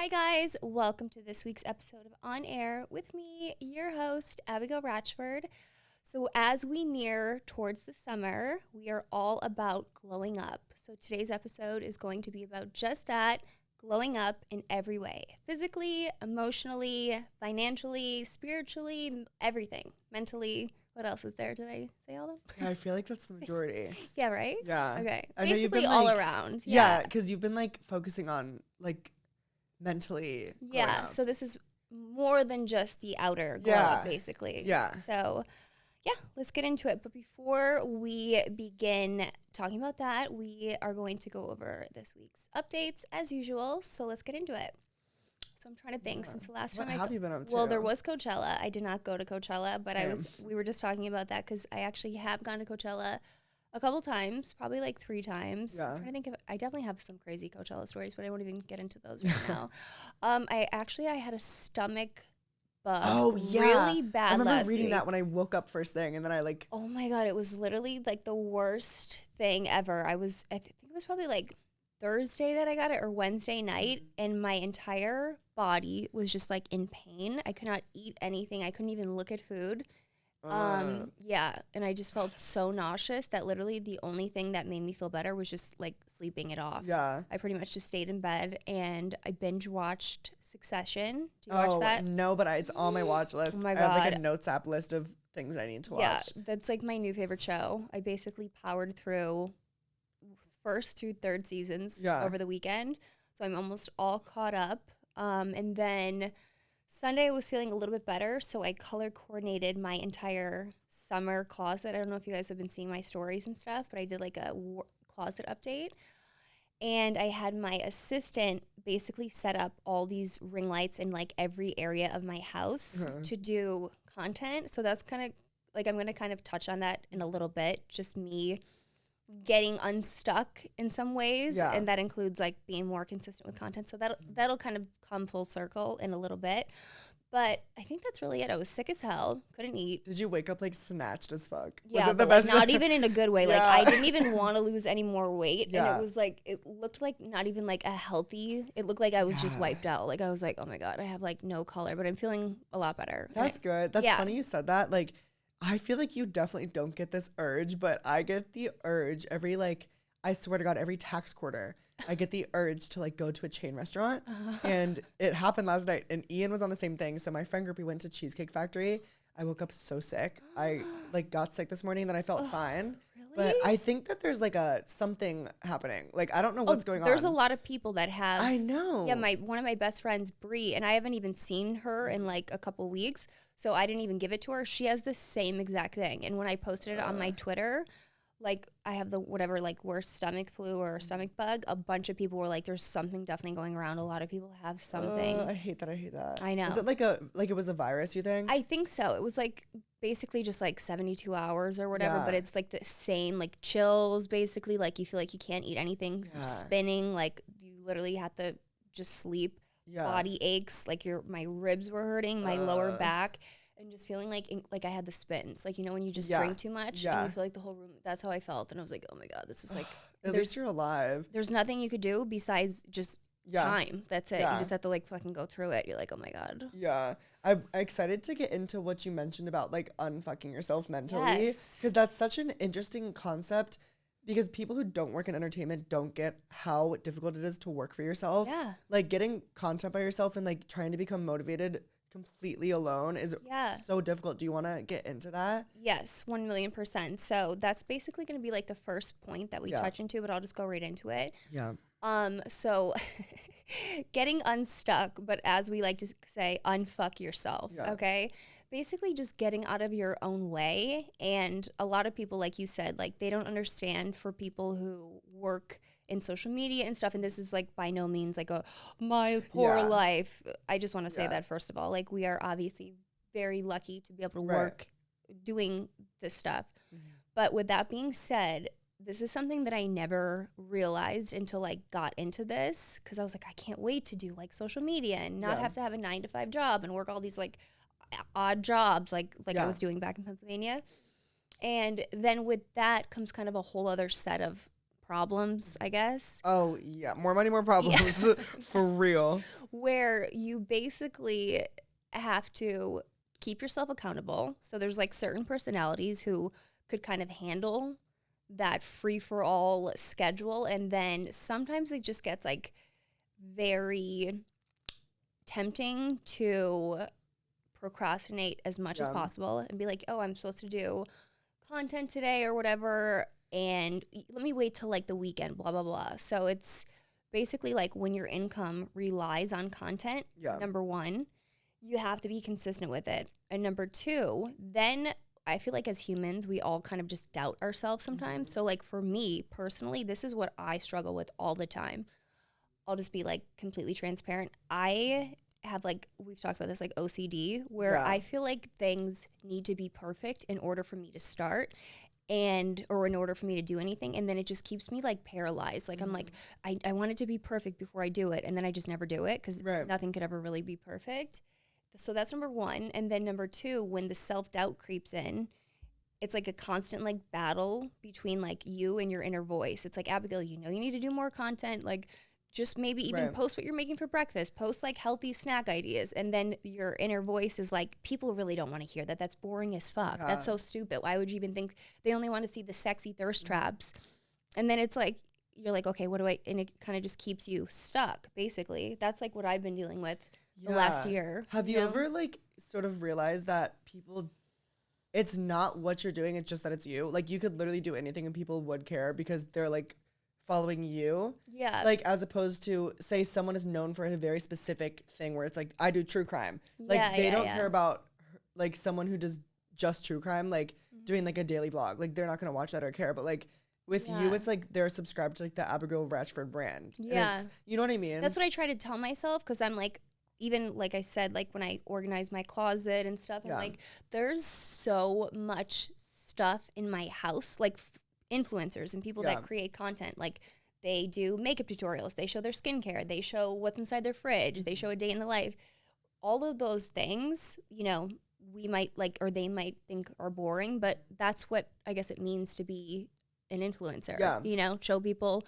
Hi guys, welcome to this week's episode of On Air with me, your host, Abigail Ratchford. So as we near towards the summer, we are all about glowing up. So today's episode is going to be about just that, glowing up in every way. Physically, emotionally, financially, spiritually, everything. Mentally. What else is there? Did I say all of them? Yeah, I feel like that's the majority. Yeah, right? Yeah. Okay. I know you've Basically been, all like, around. Yeah, because you've been like focusing on like mentally. Yeah, so this is more than just the outer glow up, basically. Yeah. So, yeah, let's get into it. But before we begin talking about that, we are going to go over this week's updates as usual. So let's get into it. So I'm trying to think since the last time What have you been up to? Well, there was Coachella. I did not go to Coachella, but we were just talking about that because I actually have gone to Coachella a couple times, probably like 3 times. Yeah. I'm trying to think I definitely have some crazy Coachella stories, but I won't even get into those right now. I had a stomach bug. Oh, yeah. Really bad. I remember last reading week. that when I woke up first thing, and then I like. Oh my God, it was literally like the worst thing ever. I think it was probably like Thursday that I got it or Wednesday night, and my entire body was just like in pain. I could not eat anything. I couldn't even look at food. Yeah, and I just felt so nauseous that literally the only thing that made me feel better was just like sleeping it off. Yeah. I pretty much just stayed in bed and I binge watched Succession. Do you watch that? No, but it's on my watch list. Oh my I have like God. a notes app list of things I need to watch. Yeah, that's like my new favorite show. I basically powered through first through third seasons over the weekend. So I'm almost all caught up. And then Sunday I was feeling a little bit better, so I color coordinated my entire summer closet. I don't know if you guys have been seeing my stories and stuff, but I did like a closet update. And I had my assistant basically set up all these ring lights in like every area of my house to do content. So that's kind of like, I'm going to kind of touch on that in a little bit, just me getting unstuck in some ways, and that includes like being more consistent with content. So that'll kind of come full circle in a little bit. But I think that's really it. I was sick as hell, couldn't eat. Did you wake up like snatched as fuck? Yeah, Was it the but best? like, not even in a good way. Yeah. Like I didn't even want to lose any more weight, and Yeah. it was like it looked like not even like a healthy. It looked like I was just wiped out. Like I was like, oh my God, I have like no color, but I'm feeling a lot better. That's good. That's funny you said that. Like, I feel like you definitely don't get this urge, but I get the urge every like, I swear to God, every tax quarter, I get the urge to like go to a chain restaurant. And it happened last night, and Ian was on the same thing. So my friend group, we went to Cheesecake Factory. I woke up so sick. I like got sick this morning, then I felt fine. Really? But I think that there's like something happening. Like, I don't know what's going on. There's a lot of people that have. I know. Yeah, one of my best friends, Bree, and I haven't even seen her in like a couple weeks, so I didn't even give it to her. She has the same exact thing, and when I posted it on my Twitter, like I have the whatever like worst stomach flu or stomach bug, a bunch of people were like, "There's something definitely going around." A lot of people have something. I hate that. I hate that. I know. Is it like it was a virus? You think? I think so. It was like basically just like 72 hours or whatever, but it's like the same like chills. Basically, like you feel like you can't eat anything, spinning. Like you literally have to just sleep. Yeah. Body aches, like my ribs were hurting, my lower back, and just feeling like I had the spins. Like, you know, when you just drink too much and you feel like the whole room, that's how I felt. And I was like, oh my God, this is like. At least you're alive. There's nothing you could do besides just time. That's it. Yeah. You just have to like fucking go through it. You're like, oh my God. Yeah. I'm excited to get into what you mentioned about like unfucking yourself mentally. Yes. Because that's such an interesting concept. Because people who don't work in entertainment don't get how difficult it is to work for yourself. Yeah. Like getting content by yourself and like trying to become motivated completely alone is so difficult. Do you want to get into that? Yes, 1,000,000%. So that's basically going to be like the first point that we touch into, but I'll just go right into it. Yeah. So getting unstuck, but as we like to say, unfuck yourself. Okay. Basically just getting out of your own way. And a lot of people, like you said, like they don't understand for people who work in social media and stuff. And this is like by no means like my poor life. I just want to say that first of all, like we are obviously very lucky to be able to work doing this stuff. But with that being said, this is something that I never realized until I got into this, because I was like, I can't wait to do like social media and not have to have a 9-to-5 job and work all these like odd jobs like I was doing back in Pennsylvania. And then with that comes kind of a whole other set of problems, I guess. Oh, yeah. More money, more problems. For real. Where you basically have to keep yourself accountable. So there's like certain personalities who could kind of handle that free-for-all schedule. And then sometimes it just gets like very tempting to procrastinate as much as possible and be like, oh, I'm supposed to do content today or whatever, and let me wait till like the weekend, blah, blah, blah. So it's basically like when your income relies on content, number one, you have to be consistent with it. And number two, then I feel like as humans, we all kind of just doubt ourselves sometimes. So like for me personally, this is what I struggle with all the time. I'll just be like completely transparent. I have like, we've talked about this, like OCD, where I feel like things need to be perfect in order for me to start or in order for me to do anything. And then it just keeps me like paralyzed. Like I'm like, I want it to be perfect before I do it. And then I just never do it because nothing could ever really be perfect. So that's number one. And then number two, when the self-doubt creeps in, it's like a constant like battle between like you and your inner voice. It's like, Abigail, you know you need to do more content. Like just maybe even post what you're making for breakfast, post like healthy snack ideas. And then your inner voice is like, people really don't want to hear that. That's boring as fuck. Yeah. That's so stupid. Why would you even think they only want to see the sexy thirst traps? And then it's like, you're like, okay, and it kind of just keeps you stuck, basically. That's like what I've been dealing with the last year. Have you ever like sort of realized that people, it's not what you're doing, it's just that it's you? Like you could literally do anything and people would care because they're like following you. Yeah. Like as opposed to say someone is known for a very specific thing where it's like, I do true crime. Like they don't care about like someone who does just true crime, like doing like a daily vlog. Like they're not going to watch that or care. But like with you, it's like they're subscribed to like the Abigail Ratchford brand. Yeah. You know what I mean? That's what I try to tell myself because I'm like, even like I said, like when I organize my closet and stuff, I'm like, there's so much stuff in my house, like influencers and people that create content. Like they do makeup tutorials, they show their skincare, they show what's inside their fridge, they show a day in the life. All of those things, you know, we might like, or they might think are boring, but that's what I guess it means to be an influencer. Yeah. You know, show people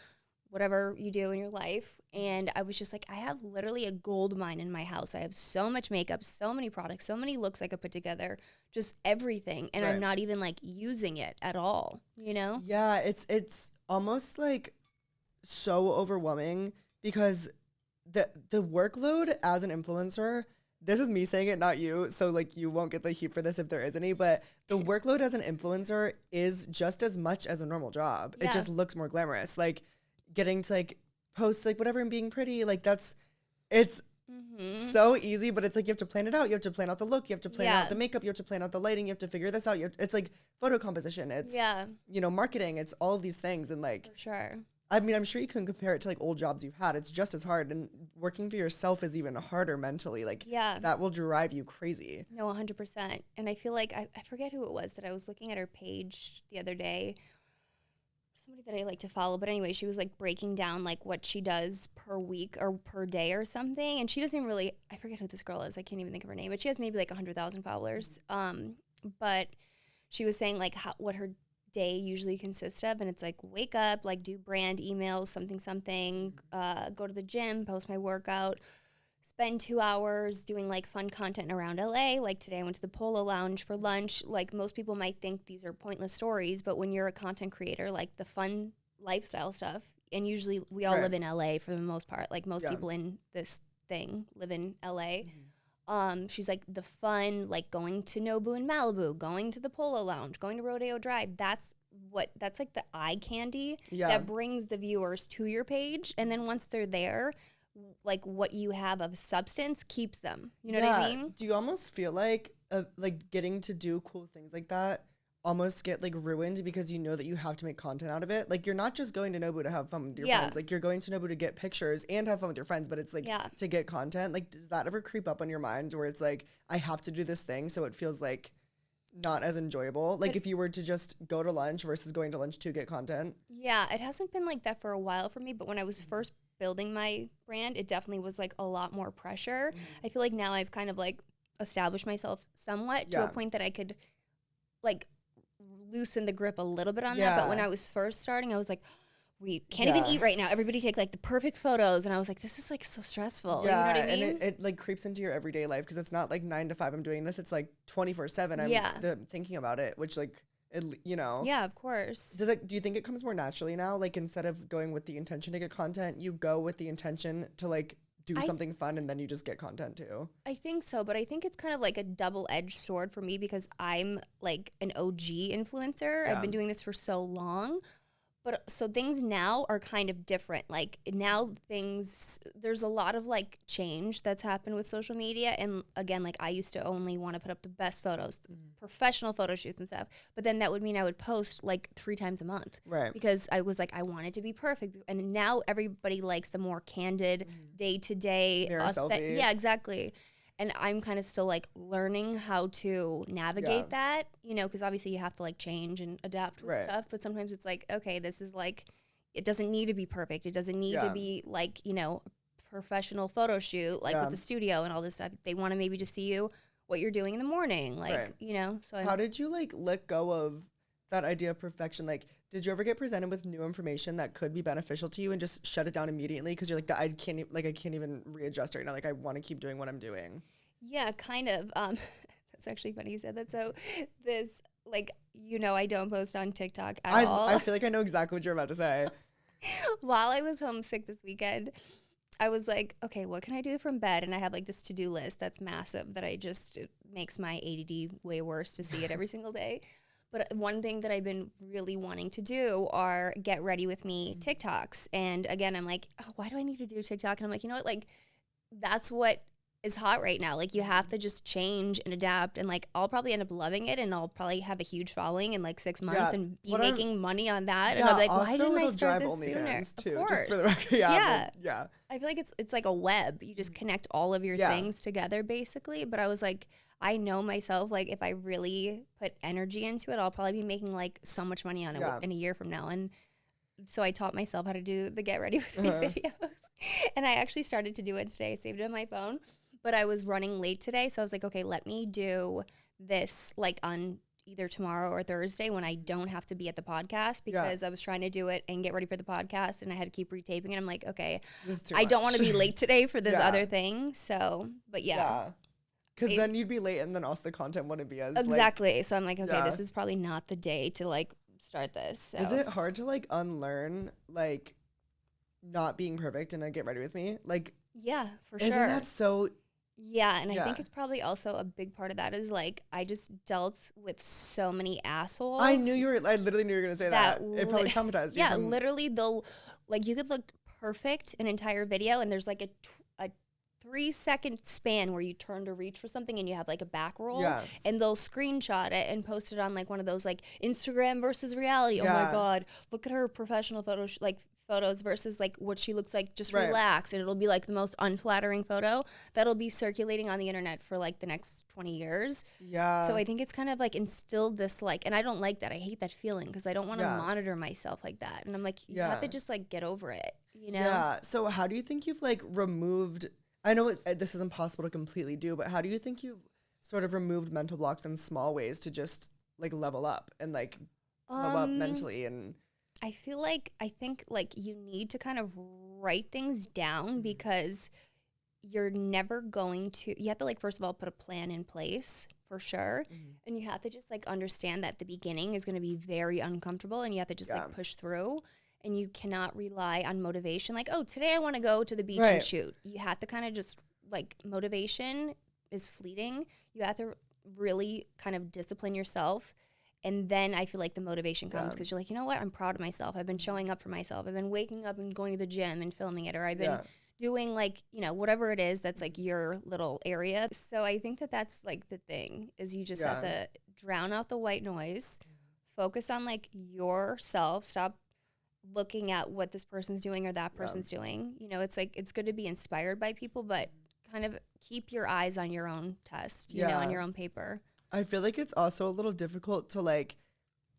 whatever you do in your life. And I was just like, I have literally a gold mine in my house. I have so much makeup, so many products, so many looks I could put together, just everything. And I'm not even like using it at all, you know? Yeah, it's almost like so overwhelming because the workload as an influencer, this is me saying it, not you. So like you won't get the heat for this if there is any, but the workload as an influencer is just as much as a normal job. Yeah. It just looks more glamorous. Like getting to like post like whatever and being pretty, like it's so easy, but it's like you have to plan it out. You have to plan out the look. You have to plan out the makeup. You have to plan out the lighting. You have to figure this out. It's like photo composition. It's, you know, marketing. It's all of these things. And like, for sure. I mean, I'm sure you can compare it to like old jobs you've had. It's just as hard. And working for yourself is even harder mentally. Like that will drive you crazy. No, 100%. And I feel like, I forget who it was that I was looking at her page the other day. Somebody that I like to follow, but anyway, she was like breaking down like what she does per week or per day or something, and she doesn't even really, I forget who this girl is, I can't even think of her name, but she has maybe like 100,000 followers. But she was saying like what her day usually consists of, and it's like wake up, like do brand emails, something, go to the gym, post my workout, spend 2 hours doing like fun content around LA. Like today I went to the Polo Lounge for lunch. Like most people might think these are pointless stories, but when you're a content creator, like the fun lifestyle stuff, and usually we all live in LA for the most part. Like most people in this thing live in LA. She's like the fun, like going to Nobu in Malibu, going to the Polo Lounge, going to Rodeo Drive. That's like the eye candy that brings the viewers to your page. And then once they're there, like what you have of substance keeps them. You know what I mean? Do you almost feel like getting to do cool things like that almost get like ruined because you know that you have to make content out of it? Like you're not just going to Nobu to have fun with your friends. Like you're going to Nobu to get pictures and have fun with your friends, but it's like to get content. Like does that ever creep up on your mind where it's like, I have to do this thing so it feels like not as enjoyable? Like if you were to just go to lunch versus going to lunch to get content? Yeah, it hasn't been like that for a while for me, but when I was first building my brand, it definitely was like a lot more pressure. I feel like now I've kind of like established myself somewhat to a point that I could like loosen the grip a little bit on that. But when I was first starting, I was like, we can't even eat right now. Everybody take like the perfect photos. And I was like, this is like so stressful. Yeah, you know what I mean? And it like creeps into your everyday life because it's not like 9 to 5 I'm doing this. It's like 24/7 I'm thinking about it, which like, Yeah, of course. Do you think it comes more naturally now? Like instead of going with the intention to get content, you go with the intention to like do something fun and then you just get content too? I think so, but I think it's kind of like a double-edged sword for me because I'm like an OG influencer. I've been doing this for so long. But so things now are kind of different. Like now there's a lot of like change that's happened with social media. And again, like I used to only want to put up the best photos, professional photo shoots and stuff. But then that would mean I would post like 3 times a month. Right. Because I was like, I want it to be perfect. And now everybody likes the more candid, day-to-day. Selfie. Yeah, exactly. And I'm kind of still like learning how to navigate that, because obviously you have to like change and adapt with stuff. But sometimes it's like, okay, this is like, it doesn't need to be perfect. It doesn't need to be like, professional photo shoot, like with the studio and all this stuff. They want to maybe just see what you're doing in the morning. Like, so how did you like let go of that idea of perfection? Like, did you ever get presented with new information that could be beneficial to you and just shut it down immediately because you're like, I can't even readjust right now. Like, I want to keep doing what I'm doing. Yeah, kind of. That's actually funny you said that. So this, like, I don't post on TikTok at all. I feel like I know exactly what you're about to say. While I was homesick this weekend, I was like, okay, what can I do from bed? And I have like this to-do list that's massive that it makes my ADD way worse to see it every single day. But one thing that I've been really wanting to do are get ready with me TikToks. And again, I'm like, oh, why do I need to do TikTok? And I'm like, you know what? Like, that's what is hot right now. Like, you have to just change and adapt. And like, I'll probably end up loving it. And I'll probably have a huge following in like 6 months and be making money on that. And I'll be like, why didn't I start this sooner? Too, of course. Just for the record. Yeah. I feel like it's like a web. You just connect all of your things together, basically. But I was like, I know myself, like, if I really put energy into it, I'll probably be making, like, so much money on it in a year from now. And so I taught myself how to do the Get Ready With Me videos. And I actually started to do it today. I saved it on my phone. But I was running late today, so I was like, okay, let me do this, like, on either tomorrow or Thursday when I don't have to be at the podcast because I was trying to do it and get ready for the podcast, and I had to keep retaping it. I'm like, okay, I don't want to be late today for this other thing. So, but because then you'd be late, and then also the content wouldn't be as exactly. So I'm like, okay, this is probably not the day to like start this. So. Is it hard to like unlearn like not being perfect and get ready with me? Like, yeah, for sure. Isn't that so? Yeah, and I think it's probably also a big part of that is like I just dealt with so many assholes. I literally knew you were gonna say that. It probably traumatized you. Yeah, literally they'll like you could look perfect an entire video, and there's like a 3-second span where you turn to reach for something and you have like a back roll and they'll screenshot it and post it on like one of those like Instagram versus reality. Oh my God, look at her professional photos versus like what she looks like just relaxed, and it'll be like the most unflattering photo that'll be circulating on the internet for like the next 20 years. Yeah. So I think it's kind of like instilled this like, and I don't like that. I hate that feeling because I don't want to monitor myself like that. And I'm like, you have to just like get over it, Yeah. So how do you think you've like removed, I know this is impossible to completely do, but how do you think you've sort of removed mental blocks in small ways to just like level up and like level up mentally? And I think you need to kind of write things down because you're never going to, you have to like, first of all, put a plan in place for sure. And you have to just like understand that the beginning is going to be very uncomfortable and you have to just like push through. And you cannot rely on motivation. Like, oh, today I want to go to the beach and shoot. You have to kind of just, like, motivation is fleeting. You have to really kind of discipline yourself. And then I feel like the motivation comes because you're like, you know what? I'm proud of myself. I've been showing up for myself. I've been waking up and going to the gym and filming it. Or I've been doing, like, whatever it is that's, like, your little area. So I think that that's, like, the thing is you just have to drown out the white noise, focus on, like, yourself, stop looking at what this person's doing or that person's doing. It's like, it's good to be inspired by people, but kind of keep your eyes on your own test, on your own paper. I feel like it's also a little difficult to like,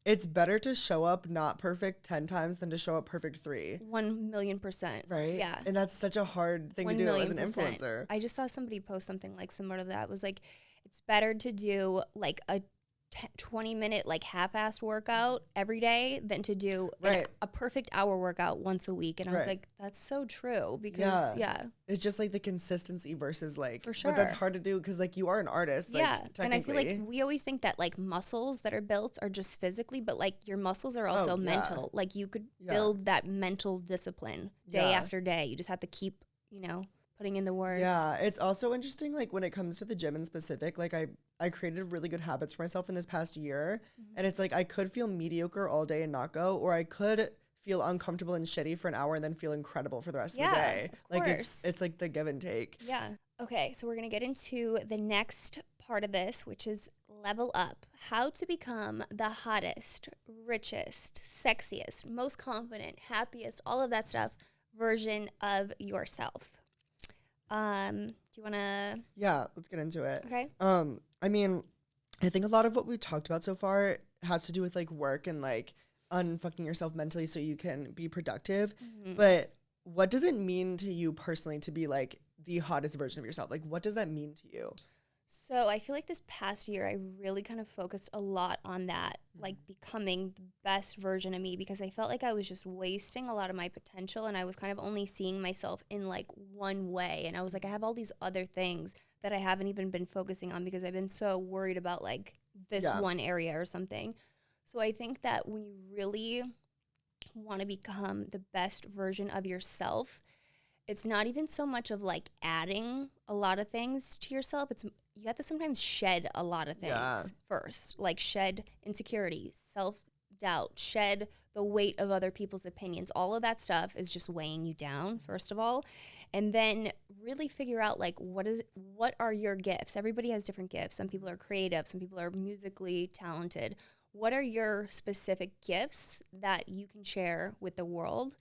it's better to show up not perfect 10 times than to show up perfect 3. 1,000,000%. Right? Yeah. And that's such a hard thing to do as an influencer. I just saw somebody post something like similar to that. It was like, it's better to do like a 20-minute like half-assed workout every day than to do a perfect hour workout once a week. And I was like, that's so true, because it's just like the consistency versus like, for sure, but that's hard to do because like you are an artist. Yeah. Like, and I feel like we always think that like muscles that are built are just physically, but like your muscles are also mental. Like you could build that mental discipline day after day. You just have to keep, putting in the work. Yeah. It's also interesting, like when it comes to the gym in specific, like I created really good habits for myself in this past year. And it's like I could feel mediocre all day and not go, or I could feel uncomfortable and shitty for an hour and then feel incredible for the rest of the day. Like it's like the give and take. Yeah. Okay, so we're going to get into the next part of this, which is level up. How to become the hottest, richest, sexiest, most confident, happiest, all of that stuff version of yourself. Do you want to? Yeah, let's get into it. Okay. I mean, I think a lot of what we've talked about so far has to do with like work and like unfucking yourself mentally so you can be productive. But what does it mean to you personally to be like the hottest version of yourself? Like, what does that mean to you? So I feel like this past year, I really kind of focused a lot on that, like becoming the best version of me, because I felt like I was just wasting a lot of my potential, and I was kind of only seeing myself in like one way. And I was like, I have all these other things that I haven't even been focusing on because I've been so worried about like this one area or something. So I think that when you really want to become the best version of yourself, it's not even so much of like adding a lot of things to yourself. It's you have to sometimes shed a lot of things first, like shed insecurity, self-doubt, shed the weight of other people's opinions. All of that stuff is just weighing you down, first of all. And then really figure out like what are your gifts? Everybody has different gifts. Some people are creative, some people are musically talented. What are your specific gifts that you can share with the world?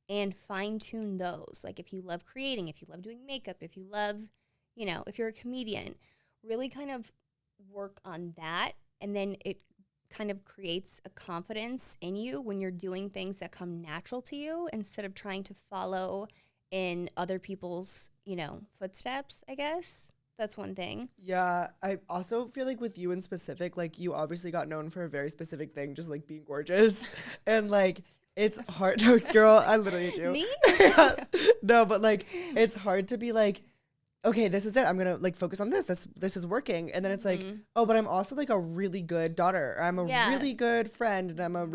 And fine-tune those. Like if you love creating, if you love doing makeup, if you love, if you're a comedian, really kind of work on that. And then it kind of creates a confidence in you when you're doing things that come natural to you instead of trying to follow in other people's, footsteps, I guess. That's one thing. Yeah, I also feel like with you in specific, like you obviously got known for a very specific thing, just like being gorgeous. And like, it's hard to, girl, I literally do. Me? No, but like, it's hard to be like, okay, this is it. I'm going to like focus on this. This is working. And then it's like, oh, but I'm also like a really good daughter. I'm a really good friend, and I'm a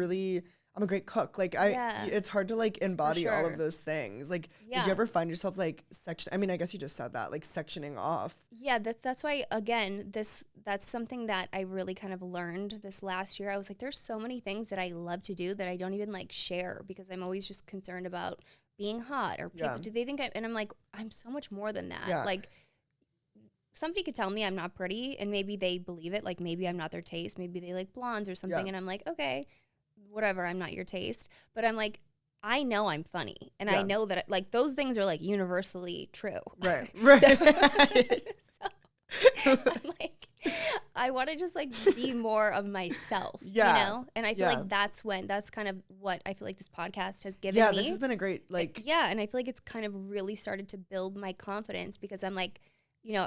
great cook. Like it's hard to like embody all of those things. Like, did you ever find yourself like I mean, I guess you just said that, like sectioning off. Yeah, that's why, again, that's something that I really kind of learned this last year. I was like, there's so many things that I love to do that I don't even like share because I'm always just concerned about being hot or people, do they think and I'm like, I'm so much more than that. Yeah. Like somebody could tell me I'm not pretty and maybe they believe it. Like maybe I'm not their taste. Maybe they like blondes or something. And I'm like, okay, whatever, I'm not your taste. But I'm like, I know I'm funny. And I know that like those things are like universally true. Right. So I'm like, I want to just like be more of myself, And I feel like that's kind of what I feel like this podcast has given me. Yeah, this has been a great and I feel like it's kind of really started to build my confidence because I'm like,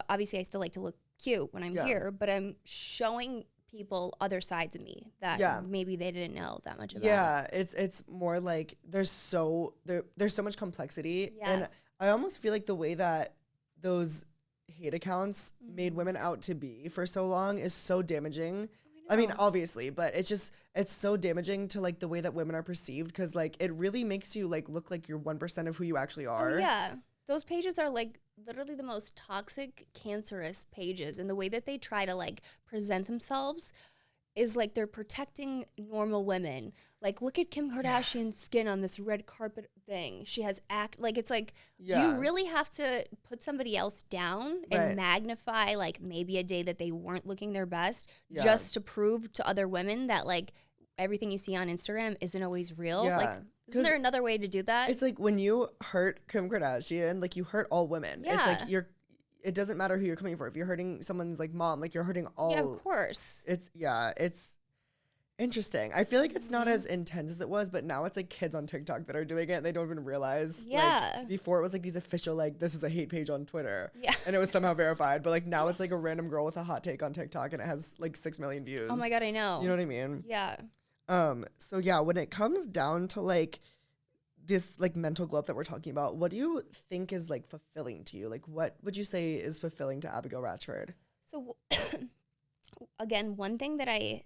obviously I still like to look cute when I'm here, but I'm showing people other sides of me that maybe they didn't know that much about. Yeah, it's more like there's so much complexity, and I almost feel like the way that those hate accounts made women out to be for so long is so damaging. I mean, obviously, but it's so damaging to like the way that women are perceived because like it really makes you like look like you're 1% of who you actually are. Oh, yeah. Those pages are like literally the most toxic, cancerous pages, and the way that they try to like present themselves is like they're protecting normal women. Like, look at Kim Kardashian's skin on this red carpet thing. She has like it's like you really have to put somebody else down and magnify like maybe a day that they weren't looking their best just to prove to other women that like everything you see on Instagram isn't always real. Yeah. Like, isn't there another way to do that? It's like when you hurt Kim Kardashian, like you hurt all women. Yeah. It's like it doesn't matter who you're coming for. If you're hurting someone's like mom, like you're hurting all. Yeah, of course. It's Interesting. I feel like it's not as intense as it was, but now it's like kids on TikTok that are doing it. And they don't even realize. Yeah. Like, before it was like these official, like, this is a hate page on Twitter. Yeah. And it was somehow verified. But like now it's like a random girl with a hot take on TikTok and it has like 6 million views. Oh my God, I know. You know what I mean? Yeah. So yeah, when it comes down to like this like mental glow up that we're talking about, what do you think is like fulfilling to you? Like what would you say is fulfilling to Abigail Ratchford? So again, one thing that I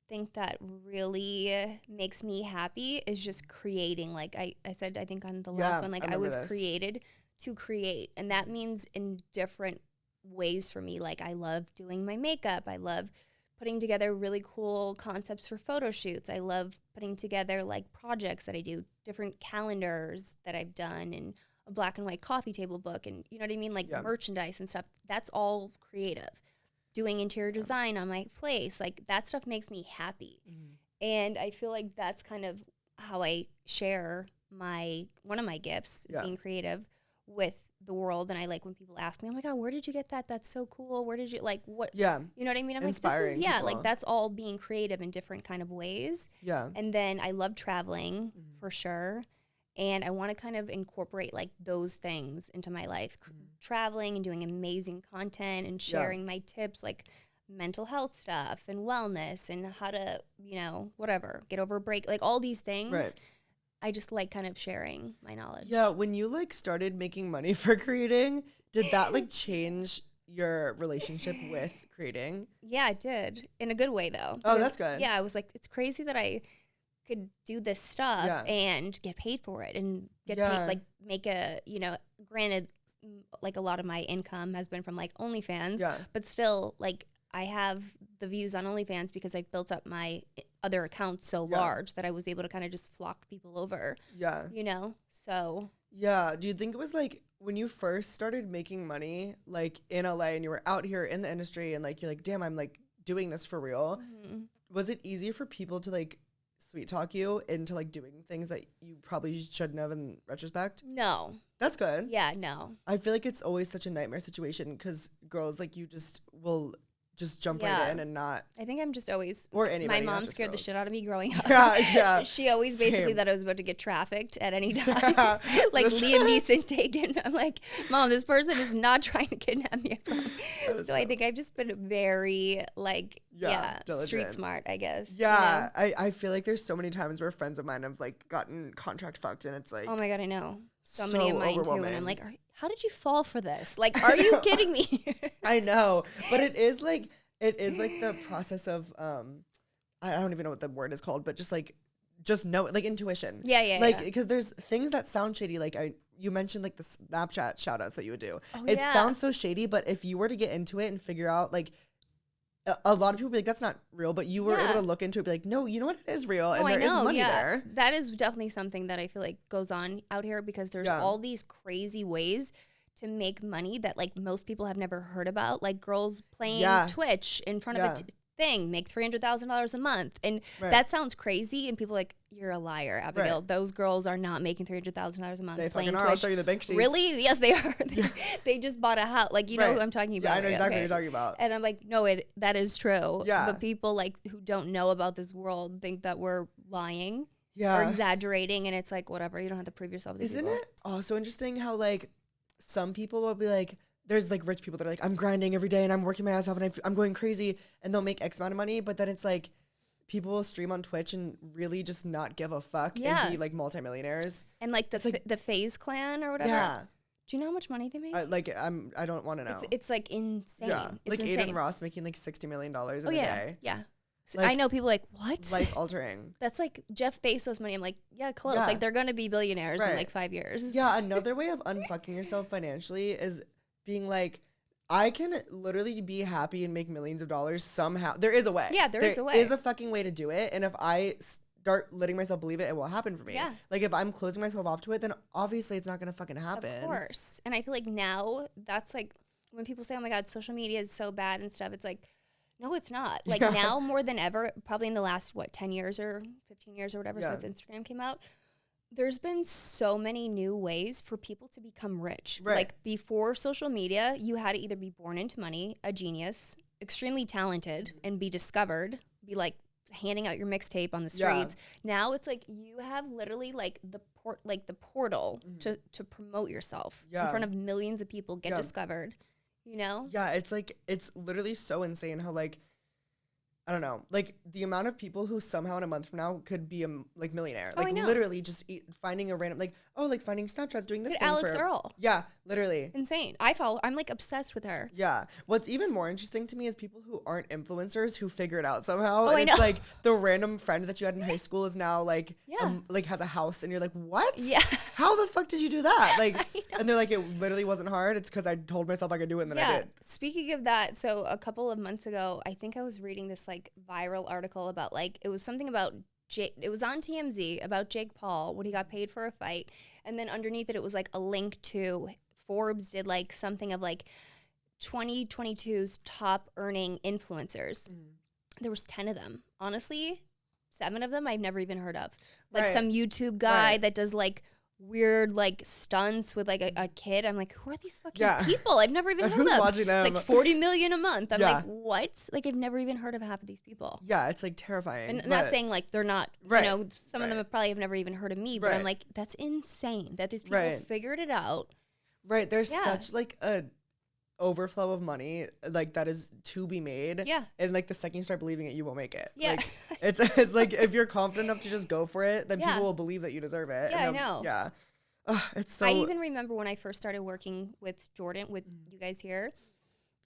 think that really makes me happy is just creating. Like I said, I think on the last one, like I was created to create. And that means in different ways for me. Like I love doing my makeup. I love putting together really cool concepts for photo shoots. I love putting together like projects that I do, different calendars that I've done, and a black and white coffee table book, and you know what I mean? Like merchandise and stuff. That's all creative. Doing interior design on my place, like that stuff makes me happy. And I feel like that's kind of how I share one of my gifts, is being creative with the world. And I like when people ask me, oh my God, where did you get that? That's so cool. Where did you like what? Yeah. You know what I mean? I'm inspiring like, this is, like that's all being creative in different kind of ways. Yeah. And then I love traveling for sure. And I want to kind of incorporate like those things into my life, traveling and doing amazing content and sharing my tips, like mental health stuff and wellness and how to, you know, whatever, get over a break, like all these things. Right. I just like kind of sharing my knowledge. Yeah. When you like started making money for creating, did that like change your relationship with creating? Yeah, it did. In a good way though. Oh, that's good. Yeah. I was like, it's crazy that I could do this stuff and get paid for it and get paid, like make a, you know, granted, like a lot of my income has been from like OnlyFans, but still like I have the views on OnlyFans because I've built up my other accounts so large that I was able to kind of just flock people over. Yeah. You know, so. Yeah. Do you think it was like when you first started making money, like in LA and you were out here in the industry and like, you're like, damn, I'm like doing this for real. Was it easier for people to like sweet talk you into like doing things that you probably shouldn't have in retrospect? No. That's good. Yeah, no. I feel like it's always such a nightmare situation because girls like you just will just jump right in and not. I think I'm just always. Or anybody. My mom scared the shit out of me growing up. Yeah. She always basically thought I was about to get trafficked at any time. Like Liam Neeson taken. I'm like, Mom, this person is not trying to kidnap me. So I think I've just been very like, street smart, I guess. Yeah. You know? I feel like there's so many times where friends of mine have like gotten contract fucked and it's like. Oh my God, I know. So many of mine too. And I'm like, how did you fall for this? Like, are you kidding me? I know. But it is like the process of, I don't even know what the word is called, but just know it, like intuition. Yeah. Like, because there's things that sound shady. Like you mentioned like the Snapchat shout outs that you would do. Oh, it sounds so shady, but if you were to get into it and figure out like, a lot of people be like, that's not real, but you were able to look into it and be like, no, you know what, it is real, and there is money there. That is definitely something that I feel like goes on out here because there's all these crazy ways to make money that like most people have never heard about, like girls playing Twitch in front of a thing, make $300,000 a month, and that sounds crazy, and people are like, you're a liar, Abigail. Those girls are not making $300,000 a month. They playing fucking Twitch. I'll show you the bank sheets. Really? Yes, they are. They just bought a house. Like, you know who I'm talking about. Yeah, I know exactly what you're talking about. And I'm like, no, that is true. Yeah. But people like who don't know about this world think that we're lying or exaggerating, and it's like, whatever. You don't have to prove yourself to Isn't people. it also interesting how like some people will be like, there's like rich people that are like, I'm grinding every day and I'm working my ass off and I'm going crazy, and they'll make X amount of money, but then it's like people will stream on Twitch and really just not give a fuck and be like multimillionaires. And like the FaZe clan or whatever. Yeah. Do you know how much money they make? I don't want to know. It's like insane. Yeah. It's like insane. Aiden Ross making like $60 million in a day. Yeah. Like, I know people like, what? Life altering. That's like Jeff Bezos money. I'm like, yeah, close. Like they're going to be billionaires in like 5 years. Yeah. Another way of unfucking yourself financially is being like, I can literally be happy and make millions of dollars somehow. There is a way. Yeah, there is a way. There is a fucking way to do it. And if I start letting myself believe it, it will happen for me. Yeah. Like if I'm closing myself off to it, then obviously it's not going to fucking happen. Of course. And I feel like now that's like when people say, oh my God, social media is so bad and stuff. It's like, no, it's not. Like now more than ever, probably in the last, 10 years or 15 years or whatever since Instagram came out, there's been so many new ways for people to become rich. Right. Like before social media, you had to either be born into money, a genius, extremely talented, and be discovered, be like handing out your mixtape on the streets. Now it's like you have literally like the portal to promote yourself in front of millions of people, get discovered, you know? Yeah, it's like, it's literally so insane how like, I don't know, like the amount of people who somehow in a month from now could be a like millionaire, like literally just finding a random, like, oh, like finding Snapchats doing this thing Alex Earl. Yeah, literally. Insane. I'm like obsessed with her. Yeah. What's even more interesting to me is people who aren't influencers who figure it out somehow. Oh, and I it's know. like the random friend that you had in high school is now like, like has a house and you're like, what? Yeah. How the fuck did you do that? Like, and they're like, it literally wasn't hard. It's because I told myself I could do it and then I did. Speaking of that, so a couple of months ago, I think I was reading this like viral article about like, it was something about it was on TMZ about Jake Paul when he got paid for a fight. And then underneath it was like a link to Forbes did like something of like 2022's top earning influencers. There was 10 of them. Honestly, 7 of them I've never even heard of. Like some YouTube guy that does like weird like stunts with like a kid. I'm like, who are these fucking people? I've never even heard of them. Watching them. It's like 40 million a month. I'm like, what? Like I've never even heard of half of these people. Yeah, it's like terrifying. And not saying like they're not, you know, some of them have probably have never even heard of me, but I'm like, that's insane that these people figured it out. Right. There's such like a overflow of money like that is to be made. Yeah. And like the second you start believing it, you won't make it. Yeah. Like it's like if you're confident enough to just go for it, then people will believe that you deserve it. Yeah, I know. Yeah. It's so. I even remember when I first started working with Jordan, with you guys here,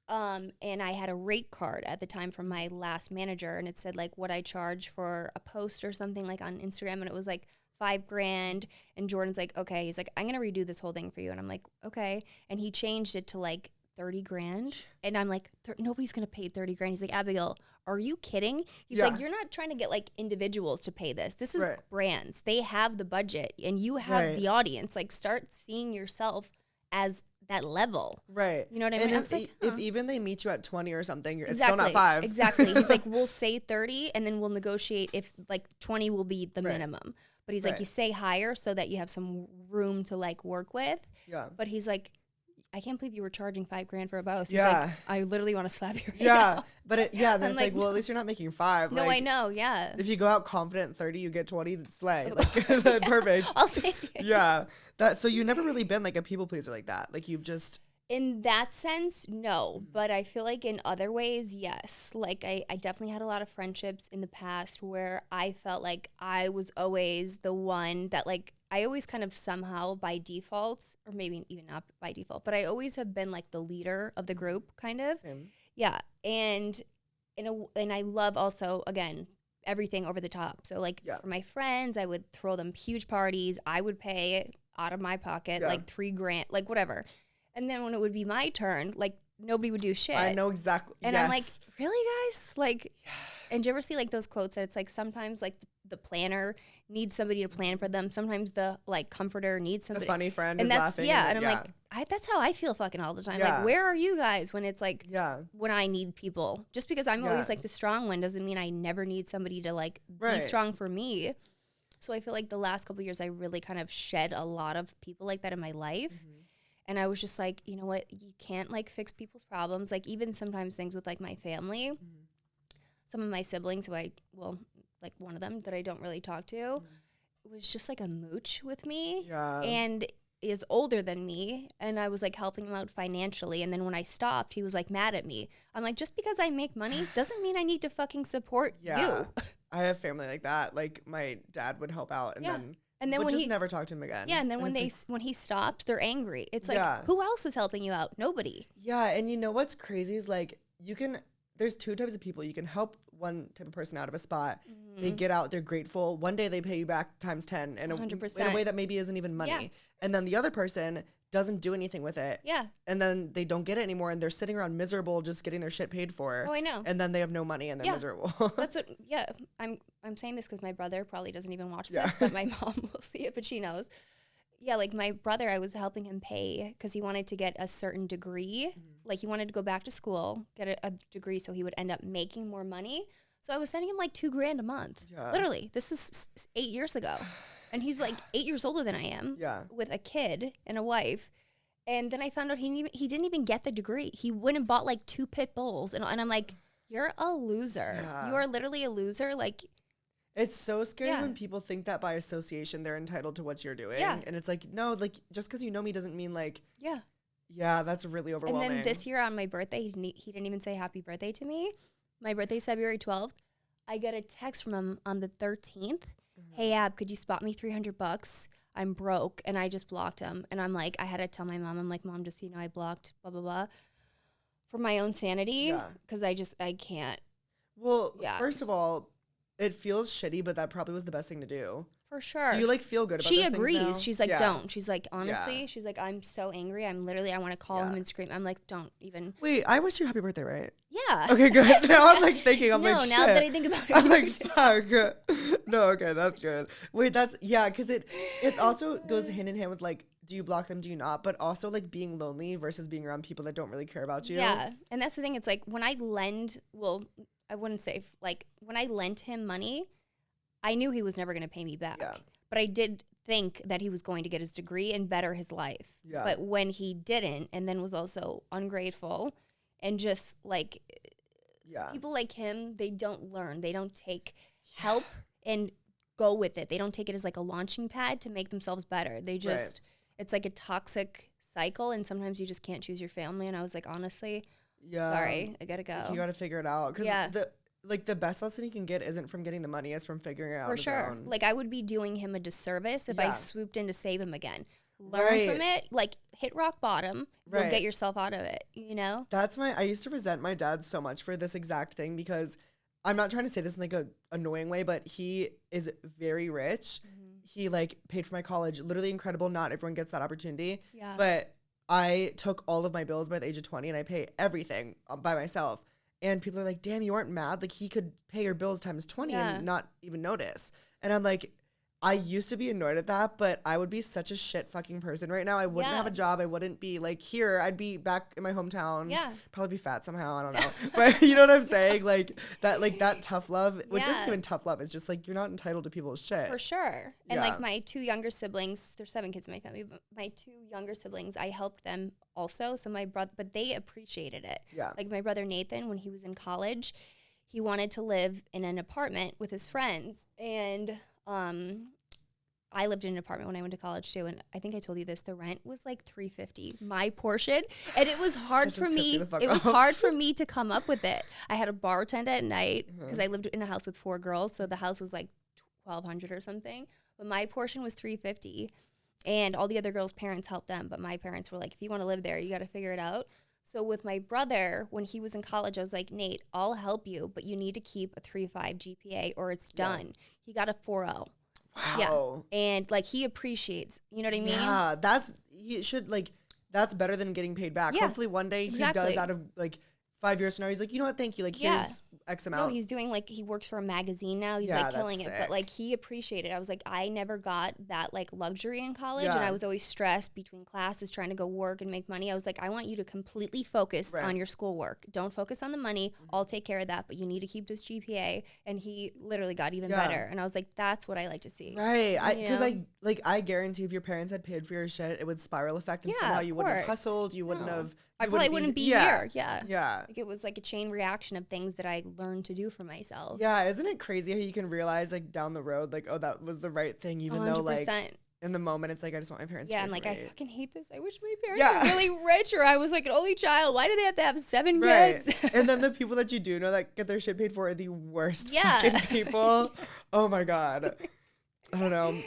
and I had a rate card at the time from my last manager, and it said like what I charge for a post or something like on Instagram, and it was like $5,000. And Jordan's like, okay, he's like, I'm gonna redo this whole thing for you, and I'm like, okay, and he changed it to like $30,000, and I'm like, nobody's gonna pay $30,000. He's like, Abigail, are you kidding? He's like, you're not trying to get like individuals to pay this. This is brands. They have the budget, and you have the audience. Like, start seeing yourself as that level. Right. You know what I mean? And if even they meet you at 20 or something, it's still not 5. Exactly. He's like, we'll say 30, and then we'll negotiate if like 20 will be the minimum. But he's like, you say higher so that you have some room to like work with. Yeah. But he's like, I can't believe you were charging $5,000 for a post. He's like, I literally want to slap you right now. But then it's like, well, at least you're not making 5. No, like, I know, yeah. If you go out confident 30, you get 20, slay. Like, perfect. I'll take it. Yeah. So you've never really been like a people pleaser like that. Like you've just. In that sense, no. But I feel like in other ways, yes. Like I definitely had a lot of friendships in the past where I felt like I was always the one that like, I always kind of somehow by default, or maybe even not by default, but I always have been like the leader of the group, kind of. Same. Yeah, and I love also, again, everything over the top. So like for my friends, I would throw them huge parties. I would pay out of my pocket like $3,000, like whatever. And then when it would be my turn, like nobody would do shit. I know exactly. And I'm like, really, guys? Like, and do you ever see like those quotes that it's like sometimes like the planner needs somebody to plan for them. Sometimes the like comforter needs somebody. The funny friend and is laughing. Yeah, and I'm like, that's how I feel fucking all the time. Like, where are you guys when it's like, when I need people? Just because I'm always like the strong one doesn't mean I never need somebody to like be strong for me. So I feel like the last couple of years I really kind of shed a lot of people like that in my life. Mm-hmm. And I was just like, you know what? You can't like fix people's problems. Like even sometimes things with like my family, some of my siblings like one of them that I don't really talk to was just like a mooch with me and is older than me. And I was like helping him out financially. And then when I stopped, he was like mad at me. I'm like, just because I make money doesn't mean I need to fucking support you. I have family like that. Like my dad would help out and then when he never talked to him again. Yeah, and then when he stops, they're angry. It's like, who else is helping you out? Nobody. Yeah, and you know what's crazy is like there's 2 types of people. You can help one type of person out of a spot. Mm-hmm. They get out, they're grateful. One day they pay you back times 10 in a way that maybe isn't even money. Yeah. And then the other person doesn't do anything with it. Yeah. And then they don't get it anymore and they're sitting around miserable just getting their shit paid for. Oh, I know. And then they have no money and they're miserable. That's what, I'm saying this because my brother probably doesn't even watch this, but my mom will see it, but she knows. Yeah, like my brother, I was helping him pay because he wanted to get a certain degree. Mm-hmm. Like he wanted to go back to school, get a degree so he would end up making more money. So I was sending him like $2,000 a month. Yeah. Literally, this is 8 years ago. And he's like 8 years older than I am with a kid and a wife. And then I found out he didn't even get the degree. He went and bought like 2 pit bulls. And I'm like, you're a loser. You are literally a loser. Like, it's so scary when people think that by association they're entitled to what you're doing. Yeah. And it's like, no, like, just because you know me doesn't mean like, yeah, that's really overwhelming. And then this year on my birthday, he didn't even say happy birthday to me. My birthday's February 12th. I get a text from him on the 13th. Hey, Ab, could you spot me $300? I'm broke. And I just blocked him. And I'm like, I had to tell my mom. I'm like, Mom, just, you know, I blocked blah, blah, blah. For my own sanity. Because I can't. Well, first of all, it feels shitty, but that probably was the best thing to do. For sure. Do you like feel good about She those agrees. Things now? She's like, don't. She's like, honestly, she's like, I'm so angry. I want to call him and scream. I'm like, don't even. Wait, I wish you happy birthday, right? Yeah. Okay, good. Now I'm like thinking, I'm like, shit. No, now that I think about it. I'm like, fuck. No, okay, that's good. Wait, because it also goes hand in hand with like, do you block them, do you not? But also like being lonely versus being around people that don't really care about you. Yeah, and that's the thing. It's like when I I wouldn't say, like when I lent him money, I knew he was never going to pay me back. Yeah. But I did think that he was going to get his degree and better his life. Yeah. But when he didn't, and then was also ungrateful and just like people like him, they don't learn. They don't take help and go with it. They don't take it as like a launching pad to make themselves better. They just, it's like a toxic cycle, and sometimes you just can't choose your family. And I was like, honestly, sorry, I got to go. You got to figure it out. Because the best lesson he can get isn't from getting the money, it's from figuring it out. For sure. Own. Like, I would be doing him a disservice if I swooped in to save him again. Learn from it, like hit rock bottom, you'll get yourself out of it, you know? I used to resent my dad so much for this exact thing, because I'm not trying to say this in like a annoying way, but he is very rich. Mm-hmm. He like paid for my college, literally incredible. Not everyone gets that opportunity. Yeah. But I took all of my bills by the age of 20 and I pay everything by myself. And people are like, damn, you aren't mad? Like, he could pay your bills times 20 and not even notice. And I'm like, I used to be annoyed at that, but I would be such a shit fucking person right now. I wouldn't have a job. I wouldn't be like here. I'd be back in my hometown. Yeah. Probably be fat somehow. I don't know. But you know what I'm saying? Like that tough love, which isn't even tough love. It's just like, you're not entitled to people's shit. For sure. And like my two younger siblings, there's 7 kids in my family, but my 2 younger siblings, I helped them also. So my brother, but they appreciated it. Yeah. Like my brother Nathan, when he was in college, he wanted to live in an apartment with his friends. And, I lived in an apartment when I went to college too, and I think I told you this. The rent was like $350, my portion, and it was hard for me. It was hard for me to come up with it. I had a bartender at night because I lived in a house with 4 girls, so the house was like $1,200 or something. But my portion was $350, and all the other girls' parents helped them. But my parents were like, "If you want to live there, you got to figure it out." So with my brother, when he was in college, I was like, "Nate, I'll help you, but you need to keep a 3.5 GPA or it's done." Yeah. He got a 4.0. Wow. Yeah. And like, he appreciates, you know what I mean? Yeah, that's better than getting paid back. Yeah, hopefully one day he does, out of like 5 years from now, he's like, you know what, thank you. Like, here's X amount. No, he's doing like, he works for a magazine now. He's like killing it. But like, he appreciated it. I was like, I never got that like luxury in college. And I was always stressed between classes trying to go work and make money. I was like, I want you to completely focus on your schoolwork. Don't focus on the money. I'll take care of that. But you need to keep this GPA. And he literally got even better. And I was like, that's what I like to see. Right. Because I guarantee if your parents had paid for your shit, it would spiral effect. And somehow you wouldn't have hustled. You wouldn't have. I probably wouldn't be here. Yeah. Yeah. Like, it was like a chain reaction of things that I learned to do for myself. Yeah. Isn't it crazy how you can realize like down the road, like, oh, that was the right thing, even 100%. Though like in the moment it's like, I just want my parents to pay I'm like, for me. I fucking hate this. I wish my parents were really rich, or I was like an only child. Why do they have to have 7 kids? And then the people that you do know that get their shit paid for are the worst fucking people. Oh my God. I don't know.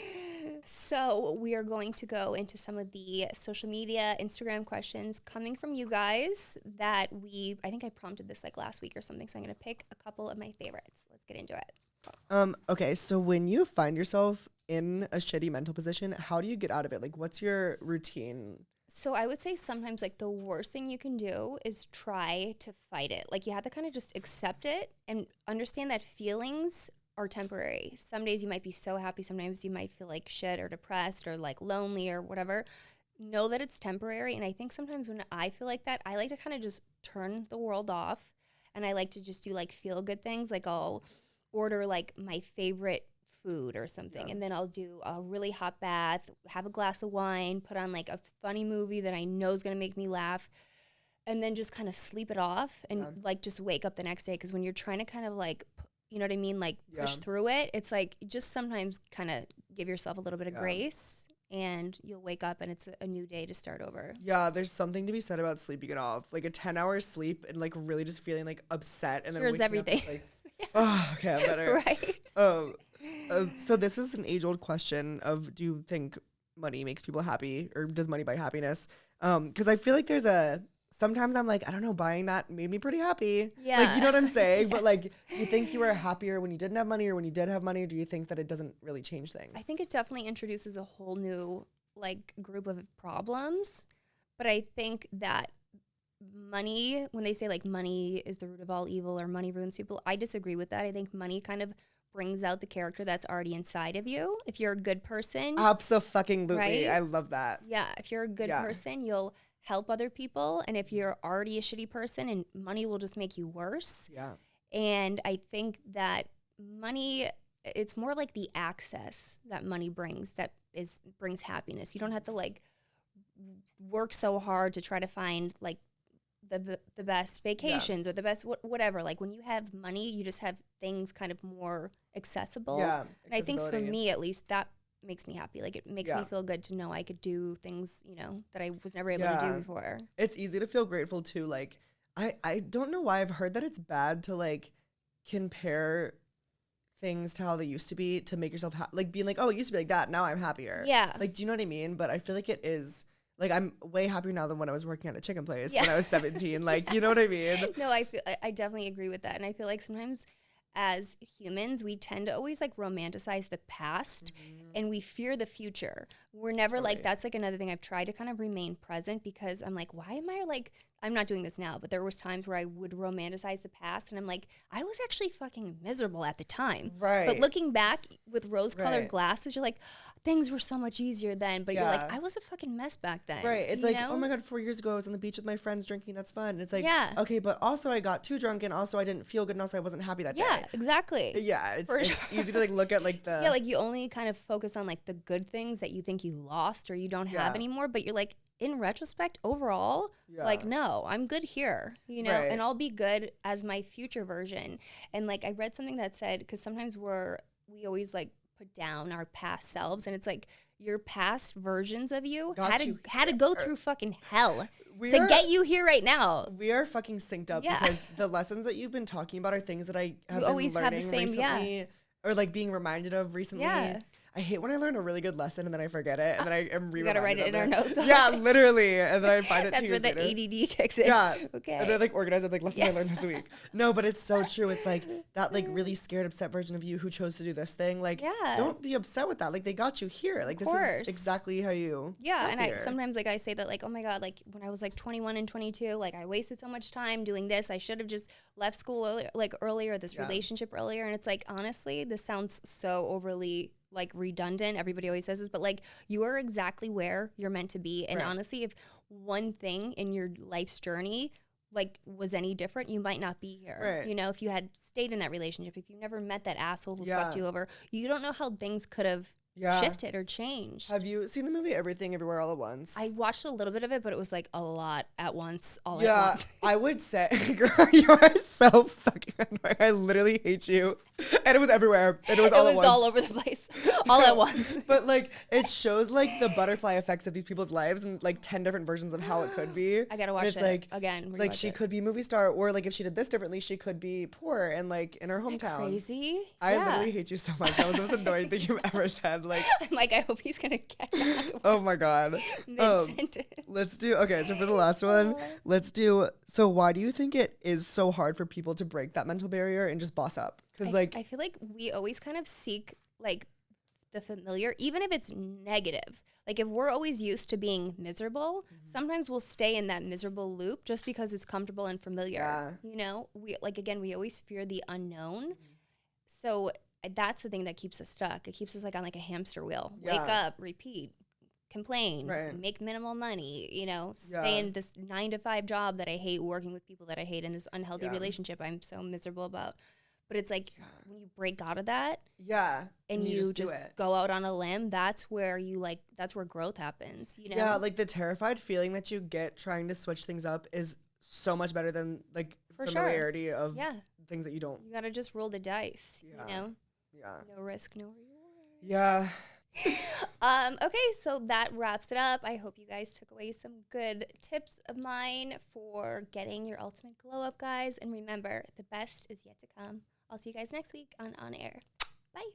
So we are going to go into some of the social media, Instagram questions coming from you guys that I think I prompted this like last week or something. So I'm going to pick a couple of my favorites. Let's get into it. Okay. So when you find yourself in a shitty mental position, how do you get out of it? Like, what's your routine? So I would say sometimes like the worst thing you can do is try to fight it. Like, you have to kind of just accept it and understand that feelings are temporary. Some days you might be so happy. Sometimes you might feel like shit or depressed or like lonely or whatever. Know that it's temporary. And I think sometimes when I feel like that, I like to kind of just turn the world off, and I like to just do like feel good things. Like, I'll order like my favorite food or something, and then I'll do a really hot bath, have a glass of wine, put on like a funny movie that I know is going to make me laugh. and then just kind of sleep it off and like just wake up the next day. Because when you're trying to kind of like, you know what I mean? Like push through it. It's like just sometimes kind of give yourself a little bit of grace and you'll wake up and it's a new day to start over. Yeah, there's something to be said about sleeping it off. Like a 10-hour sleep and like really just feeling like upset and then waking everything. up like, oh, okay, I'm better. Right. So this is an age-old question of, do you think money makes people happy, or does money buy happiness? Because I feel like sometimes I'm like, I don't know, buying that made me pretty happy. Yeah. Like, you know what I'm saying? But like, do you think you were happier when you didn't have money or when you did have money? Or do you think that it doesn't really change things? I think it definitely introduces a whole new like group of problems. But I think that money, when they say like money is the root of all evil or money ruins people, I disagree with that. I think money kind of brings out the character that's already inside of you. If you're a good person. Absolutely. Right? I love that. Yeah. If you're a good person, you'll help other people. And if you're already a shitty person, and money will just make you worse. Yeah. And I think that money, it's more like the access that money brings brings happiness. You don't have to like work so hard to try to find like the best vacations or the best whatever. Like when you have money, you just have things kind of more accessible. Yeah. And I think for me, at least, that makes me happy. Like it makes me feel good to know I could do things, you know, that I was never able to do before. It's easy to feel grateful too. Like I don't know why I've heard that it's bad to like compare things to how they used to be to make yourself like being like, oh, it used to be like that, now I'm happier. Yeah. Like, do you know what I mean? But I feel like it is. Like, I'm way happier now than when I was working at a chicken place when I was 17. Like, you know what I mean? No, I definitely agree with that. And I feel like sometimes as humans, we tend to always like romanticize the past and we fear the future. We're never like, that's like another thing I've tried to kind of remain present, because I'm like, why am I like, I'm not doing this now, but there was times where I would romanticize the past and I'm like, I was actually fucking miserable at the time. Right. But looking back with rose-colored glasses, you're like, things were so much easier then. But you're like, I was a fucking mess back then. Right. It's like, oh my God, 4 years ago I was on the beach with my friends drinking. That's fun. And it's like, okay, but also I got too drunk and also I didn't feel good and also I wasn't happy that day. Yeah, exactly. Yeah. It's easy to like look at like the. Yeah, like you only kind of focus on like the good things that you think you lost or you don't have anymore. But you're like, in retrospect, overall, like, no, I'm good here, you know, and I'll be good as my future version. And like, I read something that said, because sometimes we always like put down our past selves, and it's like your past versions of you had to go through fucking hell to get you here right now. We are fucking synced up because the lessons that you've been talking about are things that I have been always learning have the same, recently, or like being reminded of recently. Yeah. I hate when I learn a really good lesson and then I forget it and then I am you gotta write it in our notes. Yeah, literally, and then I find it. That's where the ADD kicks in. Yeah. Okay. And I like organize it like lessons I learned this week. No, but it's so true. It's like that like really scared, upset version of you who chose to do this thing. Like, don't be upset with that. Like they got you here. Like this is exactly how you. Yeah, and I sometimes like I say that like, oh my God, like when I was like 21 and 22, like I wasted so much time doing this. I should have just left school earlier, this relationship earlier. And it's like, honestly, this sounds so overly like redundant. Everybody always says this, but like you are exactly where you're meant to be. And honestly, if one thing in your life's journey like was any different, you might not be here. You know, if you had stayed in that relationship, if you never met that asshole who fucked you over, you don't know how things could have shifted or changed. Have you seen the movie Everything Everywhere All at Once? I watched a little bit of it, but it was like a lot at once, all at once. I would say, girl, you are so fucking annoying. I literally hate you. And it was everywhere. And it was all at once. It was all over the place, all at once. But like, it shows like the butterfly effects of these people's lives and like 10 different versions of how it could be. I gotta watch it like, again. Like she could be a movie star, or like if she did this differently, she could be poor and like in her hometown. Crazy. I literally hate you so much. That was the most annoying thing you've ever said. Like, I'm like, I hope he's gonna catch on. Oh my God. Let's do, okay, so for the last one, so why do you think it is so hard for people to break that mental barrier and just boss up? Because like, I feel like we always kind of seek like the familiar, even if it's negative. Like if we're always used to being miserable, sometimes we'll stay in that miserable loop just because it's comfortable and familiar. You know, we always fear the unknown. So that's the thing that keeps us stuck. It keeps us like on like a hamster wheel. Wake up, repeat, complain, make minimal money, you know, stay in this 9-to-5 job that I hate, working with people that I hate, in this unhealthy relationship I'm so miserable about. But it's like when you break out of that, and you just go out on a limb, that's where growth happens, you know? Yeah, like the terrified feeling that you get trying to switch things up is so much better than like For familiarity sure. of Yeah. things that you don't. You gotta just roll the dice. Yeah. You know. Yeah. No risk, no reward. Yeah. Okay, so that wraps it up. I hope you guys took away some good tips of mine for getting your ultimate glow up, guys. And remember, the best is yet to come. I'll see you guys next week on Air. Bye.